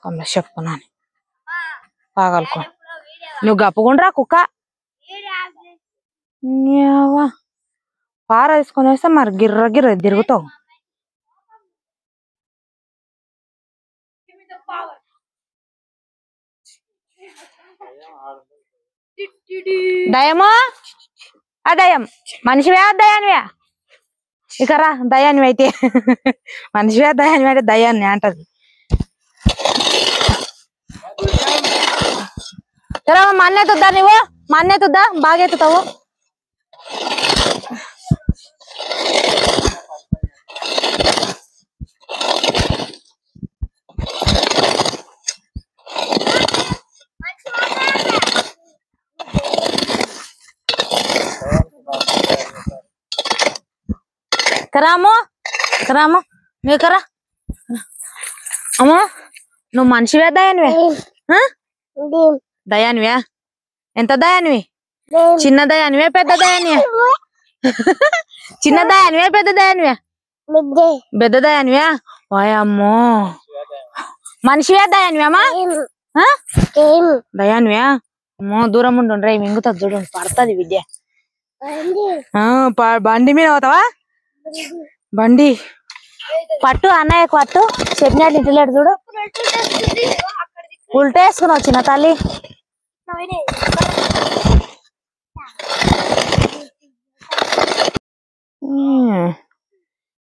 కమల చెప్పుకున్నాను పాగలుకో నువ్వు గప్పుకుండ్రా కుక్క పార తీసుకొని వస్తే మరి గిర్ర గిర్ర తిరుగుతావు దయమో ఆ దయం మనిషివే దయానివే ఇకరా దయానివి అయితే మనిషివే దయానివి అంటే దయాన్ని అంటది మన్నెత్తుద్దా నువ్వు మన్నెత్తుద్దా బాగా ఎత్తుతావు కరాము కరాము నువ్వు కరా అమ్మా నువ్వు మనిషివే దయానివే దయానివే ఎంత దయానివి చిన్న దయానివే పెద్ద దయానివే చిన్న దయానివే పెద్ద దయానివే పెద్ద దయానివే ఓయమ్మో మనిషివే దయానివే అమ్మా దయానివే అమ్మో దూరం ఉండు మింగుతుంది చూడు పడుతుంది విద్య బండి మీద పోతావా బండి పట్టు అన్నయ్య పట్టు చెప్పినట్లు ఇంటలేడు చూడు ఉల్టా వేసుకున్నావు చిన్న తల్లి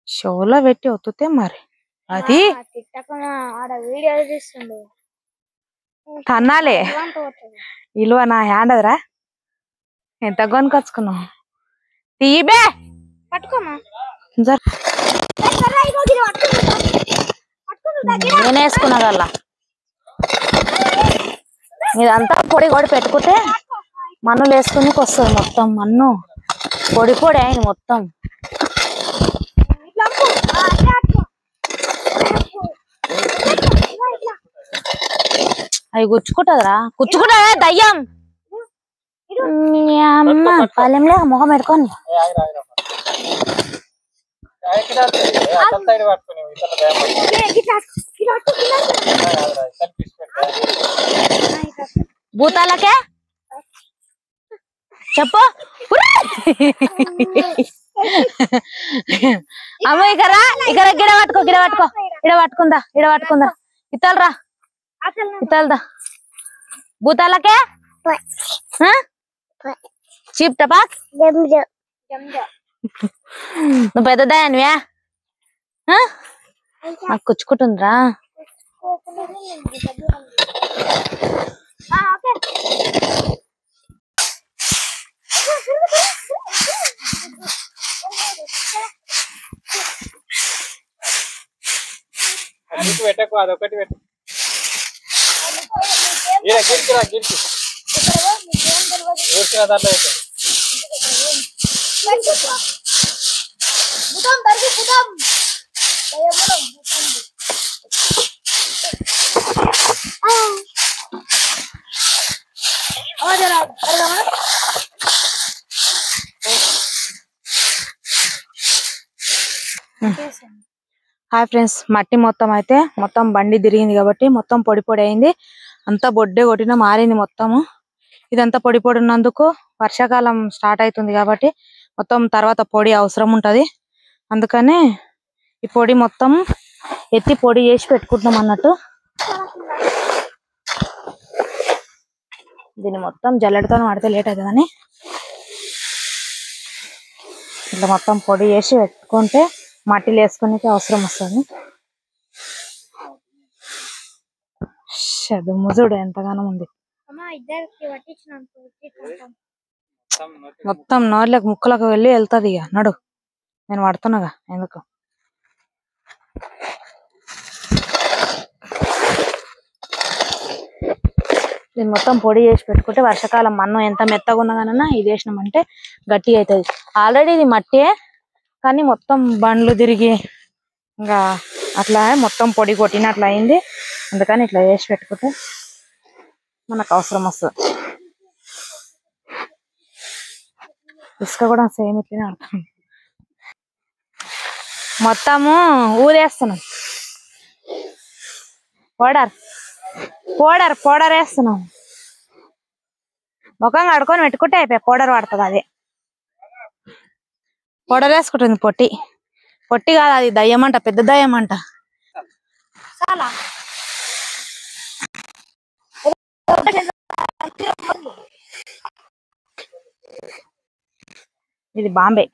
షోలో పెట్టి ఒత్తుతే మరి అది తన్నాలే ఇలువ నా హ్యాండ్ అదరా ఎంత కొనుకొచ్చుకున్నావు తీబే పట్టుకోమా నేను వేసుకున్నా గల్లా ఇదంతా పొడి కొడి పెట్టుకుంటే మన్నులు వేసుకునికి వస్తుంది మొత్తం మన్ను పొడి పొడి అయింది మొత్తం అవి గుచ్చుకుంటదిరా గుచ్చుకుంటా దయ్యం అమ్మ పల్లెంలే మొహం పెట్టుకోని భూతాలకే చెప్పు అమ్మ ఇకరా ఇక్కడ గిడ పట్టుకో ఇడ పట్టుకుందా ఇతలరా ఇతలదా భూతాలకే చీప్ టపాక్ నువ్వు పెద్ద దయానివే నాకు కుచ్చుకుంటుందిరా పెట్టకు అదొకటి పెట్టు దాంట్లో హాయ్ ఫ్రెండ్స్ మట్టి మొత్తం అయితే మొత్తం బండి తిరిగింది కాబట్టి మొత్తం పొడి పొడి అయింది అంతా బొడ్డే కొట్టిన మారింది మొత్తము ఇదంతా పొడి పొడి ఉన్నందుకు వర్షాకాలం స్టార్ట్ అవుతుంది కాబట్టి మొత్తం తర్వాత పొడి అవసరం ఉంటది అందుకనే ఈ పొడి మొత్తం ఎత్తి పొడి చేసి పెట్టుకుంటున్నాం అన్నట్టు దీన్ని మొత్తం జల్లెడతో వాడితే లేట్ అవుతుందని ఇట్లా మొత్తం పొడి చేసి పెట్టుకుంటే మట్టిలో వేసుకునేకి అవసరం వస్తుంది ముజుడు ఎంతగానో ఉంది మొత్తం నోర్లకు ముక్కలకు వెళ్ళి వెళ్తుంది ఇక నడు నేను పడుతున్నాగా ఎందుకు దీన్ని మొత్తం పొడి చేసి పెట్టుకుంటే వర్షాకాలం మన్ను ఎంత మెత్తగా ఉన్నగానన్నా ఇది వేసినామంటే గట్టి అవుతుంది ఆల్రెడీ ఇది మట్టే కానీ మొత్తం బండ్లు తిరిగి ఇంకా అట్లా మొత్తం పొడి కొట్టినట్లు అయింది అందుకని ఇట్లా వేసి పెట్టుకుంటే మనకు అవసరం వస్తుంది ఇసుక కూడా సేమ్ ఇట్లనే అర్థం మొత్తము ఊదేస్తున్నాం ఓడార్ పౌడర్ వేస్తున్నాం. ముఖం కడుకొని పెట్టుకుంటే అయిపోయి పౌడర్ పడుతుంది. అదే పౌడర్ వేసుకుంటుంది. పొట్టి కాదు, అది దయ్యమంట, పెద్ద దయ్యమంట. ఇది బాంబే,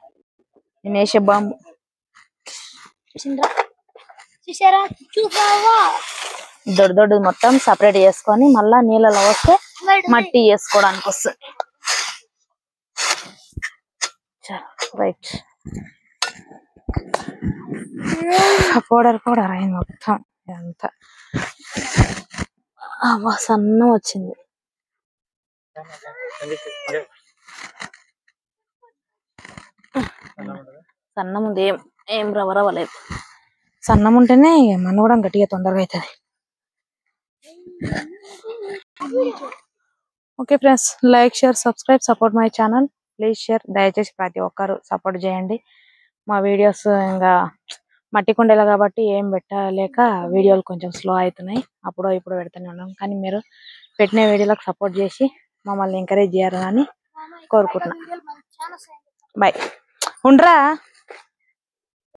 నేను వేసే బాంబు. దొడ్డు మొత్తం సపరేట్ చేసుకొని మళ్ళా నీళ్ళలో వస్తే మట్టి వేసుకోవడానికి వస్తుంది. రైట్, పౌడర్ అయింది మొత్తం. ఇదంతా సన్నం వచ్చింది. సన్నం ఉంది, ఏం రవ్వలేదు. సన్నం ఉంటేనే మన కూడా గట్టిగా తొందరగా అవుతుంది. Okay friends, like, share, subscribe, support my channel. Please share. దయచేసి ప్రతి ఒక్కరు సపోర్ట్ చేయండి. మా వీడియోస్ ఇంకా మట్టి కుండలు కాబట్టి ఏం పెట్టలేక వీడియోలు కొంచెం స్లో అవుతున్నాయి. అప్పుడు ఇప్పుడు పెడుతూనే ఉన్నాం. కానీ మీరు పెట్టిన వీడియోలకు సపోర్ట్ చేసి మమ్మల్ని ఎంకరేజ్ చేయాలని కోరుకుంటున్నా. బాయ్. ఉండరా.